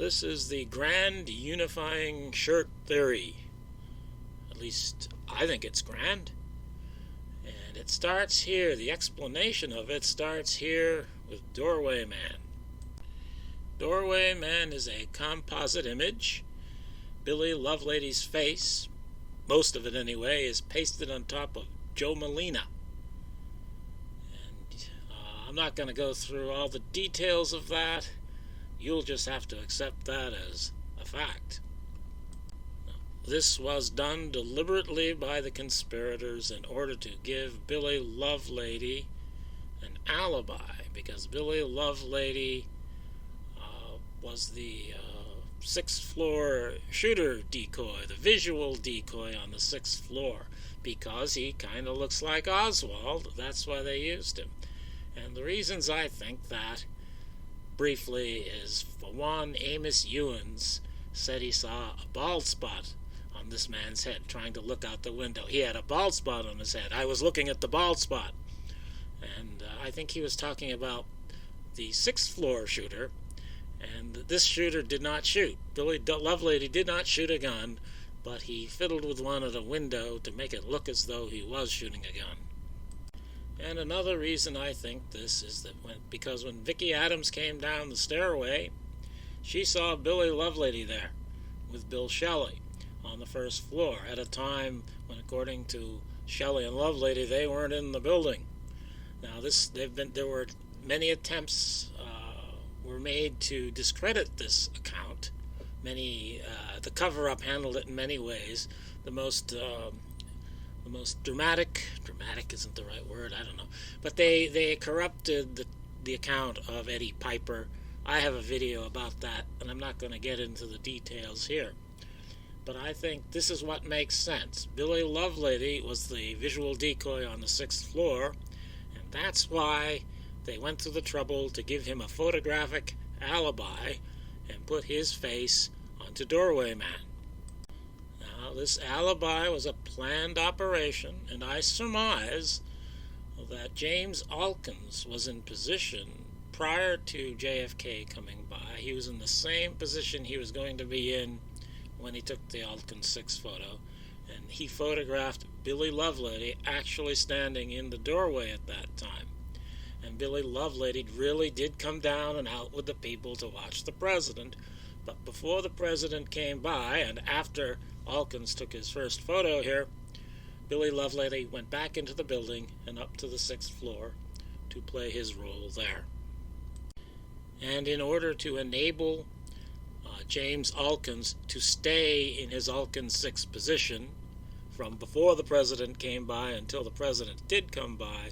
This is the grand unifying shirt theory. At least I think it's grand. And it starts here. The explanation of it starts here with Doorway Man. Doorway Man is a composite image. Billy Lovelady's face, most of it anyway, is pasted on top of Joe Molina. And I'm not going to go through all the details of that. You'll just have to accept that as a fact. This was done deliberately by the conspirators in order to give Billy Lovelady an alibi, because Billy Lovelady was the sixth floor shooter decoy, the visual decoy on the sixth floor, because he kind of looks like Oswald. That's why they used him. And the reasons I think that, briefly, is, for one, Amos Ewens said he saw a bald spot on this man's head trying to look out the window. He had a bald spot on his head. I was looking at the bald spot. And I think he was talking about the sixth floor shooter, and this shooter did not shoot. Billy Lovelady did not shoot a gun, but he fiddled with one at a window to make it look as though he was shooting a gun. And another reason I think this is that because when Vicki Adams came down the stairway, she saw Billy Lovelady there with Bill Shelley on the first floor at a time when, according to Shelley and Lovelady, they weren't in the building. Now, there were many attempts were made to discredit this account. The cover-up handled it in many ways. The most dramatic isn't the right word, I don't know, but they corrupted the account of Eddie Piper. I have a video about that, and I'm not going to get into the details here. But I think this is what makes sense. Billy Lovelady was the visual decoy on the sixth floor, and that's why they went to the trouble to give him a photographic alibi and put his face onto Doorway Man. Now, this alibi was a planned operation, and I surmise that James Alkins was in position prior to JFK coming by. He was in the same position he was going to be in when he took the Alkins 6 photo, and he photographed Billy Lovelady actually standing in the doorway at that time. And Billy Lovelady really did come down and out with the people to watch the president, but before the president came by, and after Alkins took his first photo here, Billy Lovelady went back into the building and up to the sixth floor to play his role there. And in order to enable James Alkins to stay in his Alkins 6 position from before the president came by until the president did come by,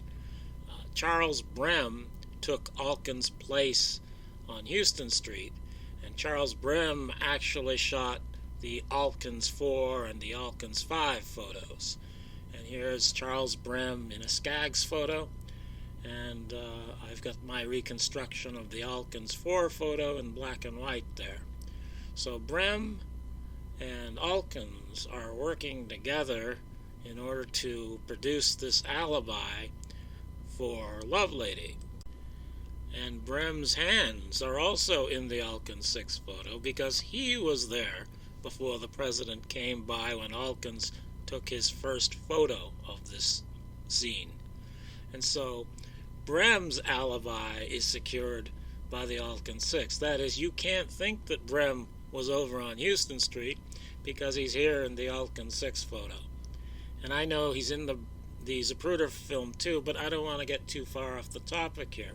Charles Brem took Alkins' place on Houston Street, and Charles Brem actually shot the Alkins 4 and the Alkins 5 photos. And here's Charles Brem in a Skaggs photo, and I've got my reconstruction of the Alkins 4 photo in black and white there. So Brem and Alkins are working together in order to produce this alibi for Lovelady. And Brem's hands are also in the Alkins 6 photo because he was there before the president came by when Alkins took his first photo of this scene. And so Brem's alibi is secured by the Alkins 6. That is, you can't think that Brem was over on Houston Street because he's here in the Alkins 6 photo. And I know he's in the Zapruder film too, but I don't want to get too far off the topic here.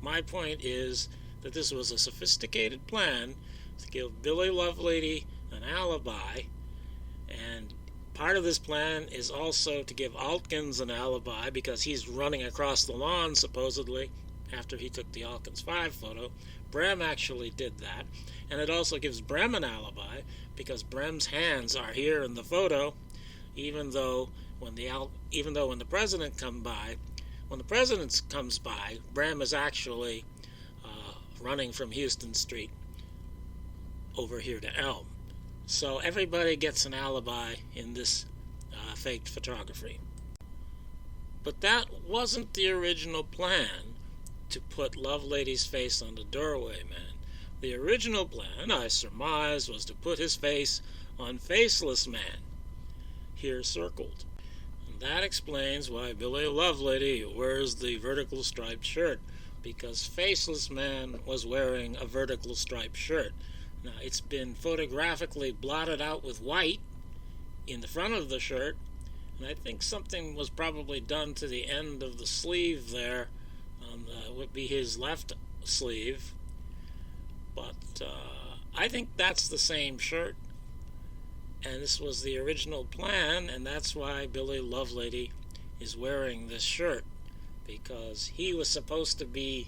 My point is that this was a sophisticated plan to give Billy Lovelady an alibi, and part of this plan is also to give Alkins an alibi because he's running across the lawn supposedly after he took the Alkins 5 photo. Brem actually did that, and it also gives Brem an alibi because Brem's hands are here in the photo, even though when the president comes by, Brem is actually running from Houston Street over here to Elm. So everybody gets an alibi in this faked photography. But that wasn't the original plan, to put Lovelady's face on the Doorway Man. The original plan, I surmise, was to put his face on Faceless Man, here circled. And that explains why Billy Lovelady wears the vertical striped shirt, because Faceless Man was wearing a vertical striped shirt. Now, it's been photographically blotted out with white in the front of the shirt, and I think something was probably done to the end of the sleeve there, would be his left sleeve, but I think that's the same shirt, and this was the original plan, and that's why Billy Lovelady is wearing this shirt, because he was supposed to be,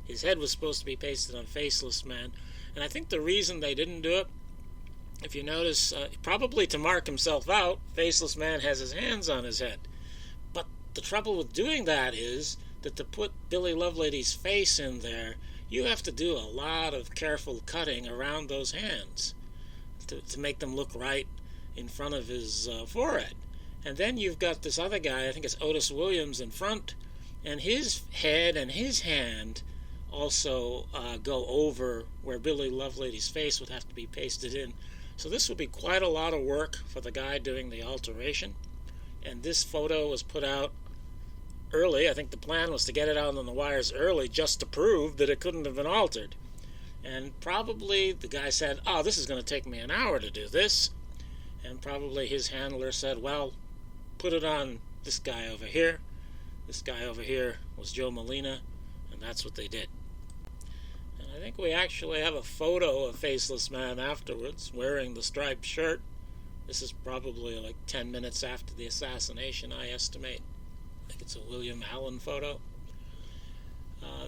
his head was supposed to be pasted on Faceless Man. And I think the reason they didn't do it, if you notice, probably to mark himself out, Faceless Man has his hands on his head. But the trouble with doing that is that to put Billy Lovelady's face in there, you have to do a lot of careful cutting around those hands to make them look right in front of his forehead. And then you've got this other guy, I think it's Otis Williams, in front, and his head and his hand also go over where Billy Lovelady's face would have to be pasted in. So this would be quite a lot of work for the guy doing the alteration. And this photo was put out early. I think the plan was to get it out on the wires early just to prove that it couldn't have been altered. And probably the guy said, oh, this is going to take me an hour to do this. And probably his handler said, well, put it on this guy over here. This guy over here was Joe Molina, and that's what they did. And I think we actually have a photo of Faceless Man afterwards wearing the striped shirt. This is probably like 10 minutes after the assassination, I estimate. I think it's a William Allen photo.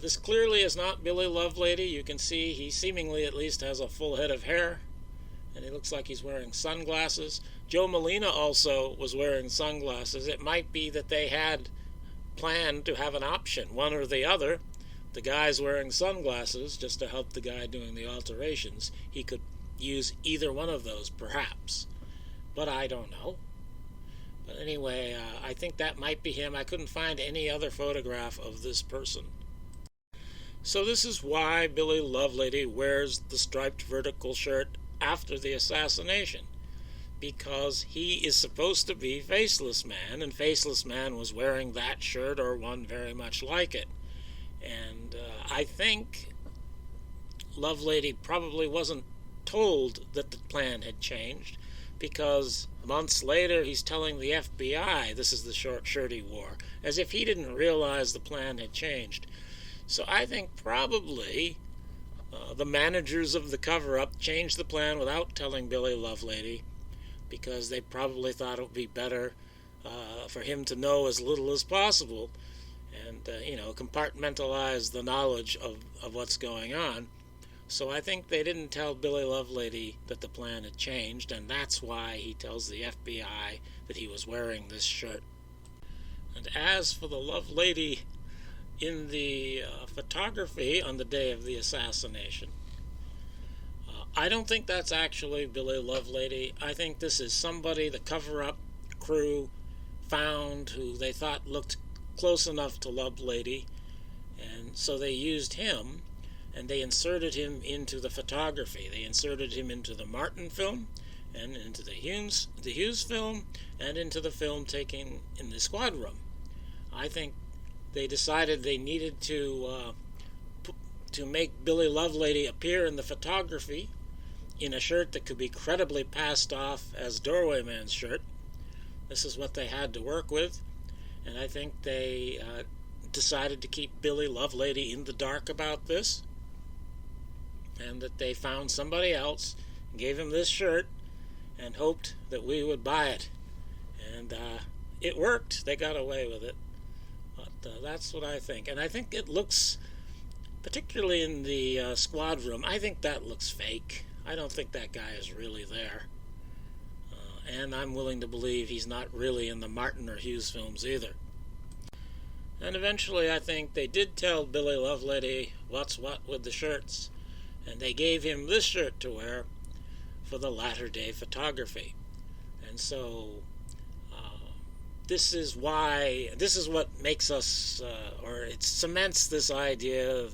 This clearly is not Billy Lovelady. You can see he seemingly at least has a full head of hair, and he looks like he's wearing sunglasses. Joe Molina also was wearing sunglasses. It might be that they had planned to have an option, one or the other. The guy's wearing sunglasses just to help the guy doing the alterations. He could use either one of those, perhaps. But I don't know. But anyway, I think that might be him. I couldn't find any other photograph of this person. So this is why Billy Lovelady wears the striped vertical shirt after the assassination. Because he is supposed to be Faceless Man, and Faceless Man was wearing that shirt or one very much like it. And I think Lovelady probably wasn't told that the plan had changed, because months later he's telling the FBI this is the short shirt he wore, as if he didn't realize the plan had changed. So I think probably the managers of the cover-up changed the plan without telling Billy Lovelady, because they probably thought it would be better for him to know as little as possible and, compartmentalize the knowledge of what's going on. So I think they didn't tell Billy Lovelady that the plan had changed, and that's why he tells the FBI that he was wearing this shirt. And as for the Lovelady in the photography on the day of the assassination, I don't think that's actually Billy Lovelady. I think this is somebody the cover-up crew found who they thought looked close enough to Lovelady, and so they used him, and they inserted him into the photography. They inserted him into the Martin film, and into the Hughes film, and into the film taken in the squad room. I think they decided they needed to make Billy Lovelady appear in the photography in a shirt that could be credibly passed off as Doorway Man's shirt. This is what they had to work with, and I think they decided to keep Billy Lovelady in the dark about this, and that they found somebody else, gave him this shirt, and hoped that we would buy it. And it worked. They got away with it. But that's what I think. And I think it looks, particularly in the squad room, I think that looks fake. I don't think that guy is really there. And I'm willing to believe he's not really in the Martin or Hughes films either. And eventually I think they did tell Billy Lovelady what's what with the shirts, and they gave him this shirt to wear for the latter-day photography. And so this is what makes us, or it cements this idea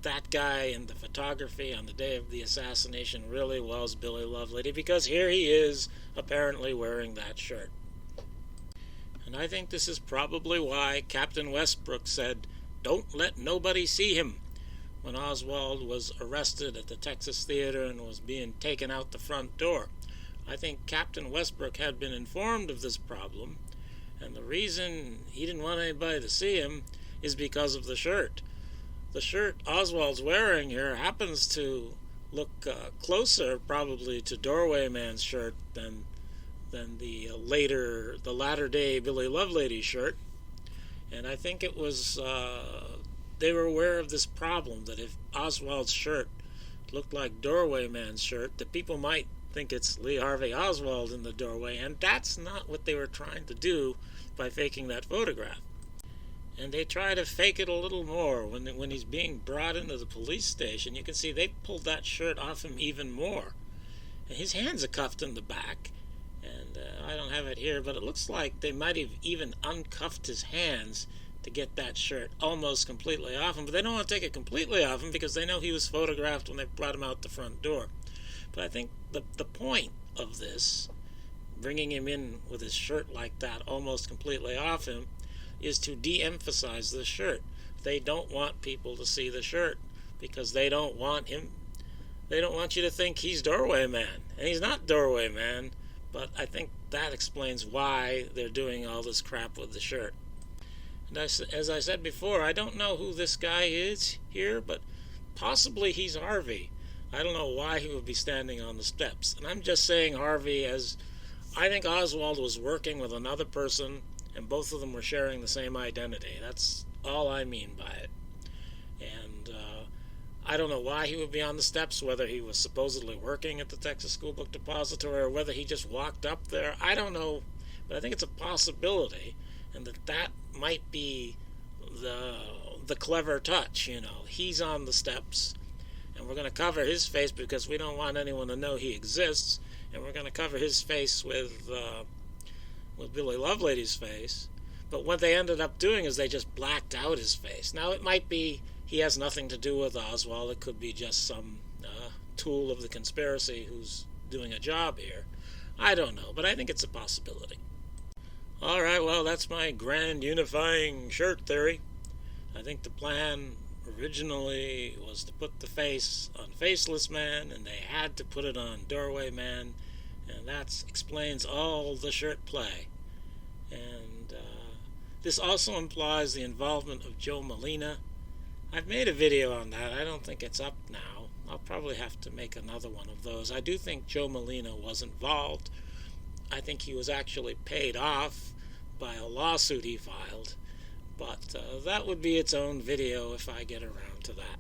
that guy in the photography on the day of the assassination really was Billy Lovelady, because here he is apparently wearing that shirt. And I think this is probably why Captain Westbrook said, "Don't let nobody see him," when Oswald was arrested at the Texas Theater and was being taken out the front door. I think Captain Westbrook had been informed of this problem, and the reason he didn't want anybody to see him is because of the shirt. The shirt Oswald's wearing here happens to look closer probably to Doorway Man's shirt than the latter day Billy Lovelady shirt. And I think it was they were aware of this problem, that if Oswald's shirt looked like Doorway Man's shirt, that people might think it's Lee Harvey Oswald in the doorway, and that's not what they were trying to do by faking that photograph. And they try to fake it a little more when he's being brought into the police station. You can see they pulled that shirt off him even more. And his hands are cuffed in the back. And I don't have it here, but it looks like they might have even uncuffed his hands to get that shirt almost completely off him. But they don't want to take it completely off him because they know he was photographed when they brought him out the front door. But I think the point of this, bringing him in with his shirt like that almost completely off him, is to de-emphasize the shirt. They don't want people to see the shirt because they don't want you to think he's Doorway Man. And he's not Doorway Man, but I think that explains why they're doing all this crap with the shirt. And as I said before, I don't know who this guy is here, but possibly he's Harvey. I don't know why he would be standing on the steps. And I'm just saying Harvey, as I think Oswald was working with another person and both of them were sharing the same identity. That's all I mean by it. And I don't know why he would be on the steps, whether he was supposedly working at the Texas School Book Depository or whether he just walked up there. I don't know, but I think it's a possibility, and that might be the clever touch. He's on the steps, and we're going to cover his face because we don't want anyone to know he exists, and we're going to cover his face with Billy Lovelady's face. But what they ended up doing is they just blacked out his face. Now, it might be he has nothing to do with Oswald. It could be just some tool of the conspiracy who's doing a job here. I don't know, but I think it's a possibility. All right, well, that's my grand unifying shirt theory. I think the plan originally was to put the face on Faceless Man, and they had to put it on Doorway Man, and that explains all the shirt play. And this also implies the involvement of Joe Molina. I've made a video on that. I don't think it's up now. I'll probably have to make another one of those. I do think Joe Molina was involved. I think he was actually paid off by a lawsuit he filed. But that would be its own video if I get around to that.